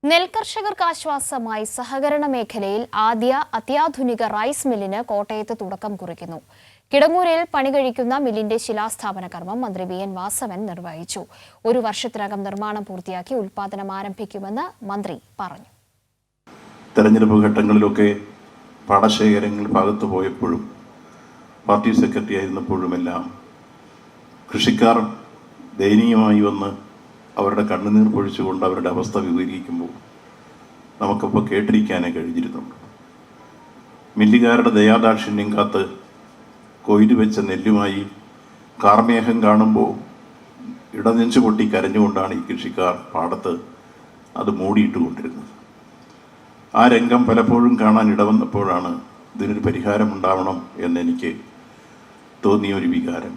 നെൽകർഷകർക്ക് ആശ്വാസമായി സഹകരണ മേഖലയിൽ ആദ്യ അത്യാധുനിക റൈസ് മില്ലിന് കോട്ടയത്ത് തുടക്കം കുറിക്കുന്നു. കിടങ്ങൂരിൽ പണികഴിക്കുന്ന മില്ലിന്റെ ശിലാസ്ഥാപന കർമ്മം മന്ത്രി വി.എൻ. വാസവൻ നിർവഹിച്ചു. 1 വർഷത്തിനകം നിർമ്മാണം പൂർത്തിയാക്കി ഉൽപ്പാദനം ആരംഭിക്കുമെന്ന് മന്ത്രി പറഞ്ഞു. തെരഞ്ഞെടുപ്പ് ഘട്ടങ്ങളിലൊക്കെ പാടശേഖരങ്ങൾ ഭാഗത്ത് പോയപ്പോഴും പാർട്ടി സെക്രട്ടറി ആയിരുന്നപ്പോഴുമെല്ലാം കൃഷിക്കാർ ദയനീയമായി വന്ന് അവരുടെ കണ്ണുനീർ പൊഴിച്ചുകൊണ്ട് അവരുടെ അവസ്ഥ വിവരിക്കുമ്പോൾ നമുക്കിപ്പോൾ കേട്ടിരിക്കാനേ കഴിഞ്ഞിരുന്നുള്ളൂ. മില്ലുകാരുടെ ദയാദാക്ഷിണ്യം കാത്ത് കൊയ്തു വെച്ച നെല്ലുമായി കാർമേഘം കാണുമ്പോൾ ഇടനെഞ്ചു പൊട്ടി കരഞ്ഞുകൊണ്ടാണ് ഈ കൃഷിക്കാർ പാടത്ത് അത് മൂടിയിട്ടുകൊണ്ടിരുന്നത്. ആ രംഗം പലപ്പോഴും കാണാൻ ഇടവന്നപ്പോഴാണ് ഇതിനൊരു പരിഹാരമുണ്ടാവണം എന്നെനിക്ക് തോന്നിയ ഒരു വികാരം.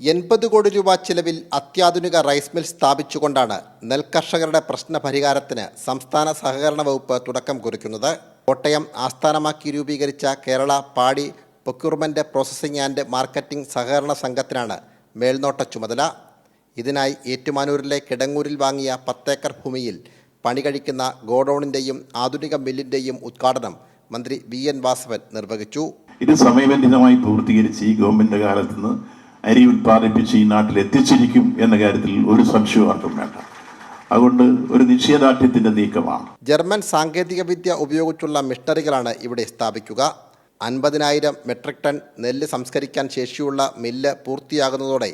80 കോടി രൂപ ചിലവിൽ അത്യാധുനിക റൈസ് മിൽ സ്ഥാപിച്ചുകൊണ്ടാണ് നെൽകർഷകരുടെ പ്രശ്ന പരിഹാരത്തിന് സംസ്ഥാന സഹകരണ വകുപ്പ് തുടക്കം കുറിക്കുന്നത്. കോട്ടയം ആസ്ഥാനമാക്കി രൂപീകരിച്ച കേരള പാടി പ്രൊക്യൂർമെന്റ് പ്രോസസ്സിംഗ് ആൻഡ് മാർക്കറ്റിംഗ് സഹകരണ സംഘത്തിനാണ് മേൽനോട്ട ചുമതല. ഇതിനായി ഏറ്റുമാനൂരിലെ കിടങ്ങൂരിൽ വാങ്ങിയ 10 ഏക്കർ ഭൂമിയിൽ പണികഴിക്കുന്ന ഗോഡൌണിന്റെയും ആധുനിക മില്ലിന്റെയും ഉദ്ഘാടനം മന്ത്രി വി.എൻ. വാസവൻ നിർവഹിച്ചു. ഇത് സമയബന്ധിതമായി പൂർത്തീകരിച്ച് ഈ ഗവൺമെന്റ് കാലത്ത് നിന്ന് അരി ഉൽപ്പാദിപ്പിച്ച് ഈ നാട്ടിൽ എത്തിച്ചിരിക്കും എന്ന കാര്യത്തിൽ ഒരു സംശയവും ആർക്കും വേണ്ട. അതുകൊണ്ട് ഒരു നിശ്ചയദാർഢ്യത്തിന്റെ നീക്കമാണ്. ജർമ്മൻ സാങ്കേതിക വിദ്യ ഉപയോഗിച്ചുള്ള മിഷണറികളാണ് ഇവിടെ സ്ഥാപിക്കുക. 50,000 മെട്രിക് ടൺ നെല്ല് സംസ്കരിക്കാൻ ശേഷിയുള്ള മില്ല് പൂർത്തിയാകുന്നതോടെ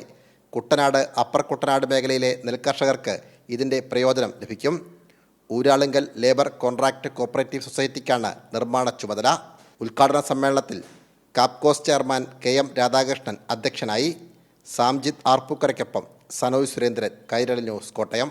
കുട്ടനാട് അപ്പർ കുട്ടനാട് മേഖലയിലെ നെൽകർഷകർക്ക് ഇതിൻ്റെ പ്രയോജനം ലഭിക്കും. ഊരാളുങ്കൽ ലേബർ കോൺട്രാക്ട് കോപ്പറേറ്റീവ് സൊസൈറ്റിക്കാണ് നിർമ്മാണ ചുമതല. ഉദ്ഘാടന സമ്മേളനത്തിൽ കാപ്കോസ് ചെയർമാൻ കെ.എം. രാധാകൃഷ്ണൻ അധ്യക്ഷനായി. സാംജിത് ആർപ്പൂക്കരയ്ക്കൊപ്പം സനോജ് സുരേന്ദ്രൻ, കൈരളി ന്യൂസ്, കോട്ടയം.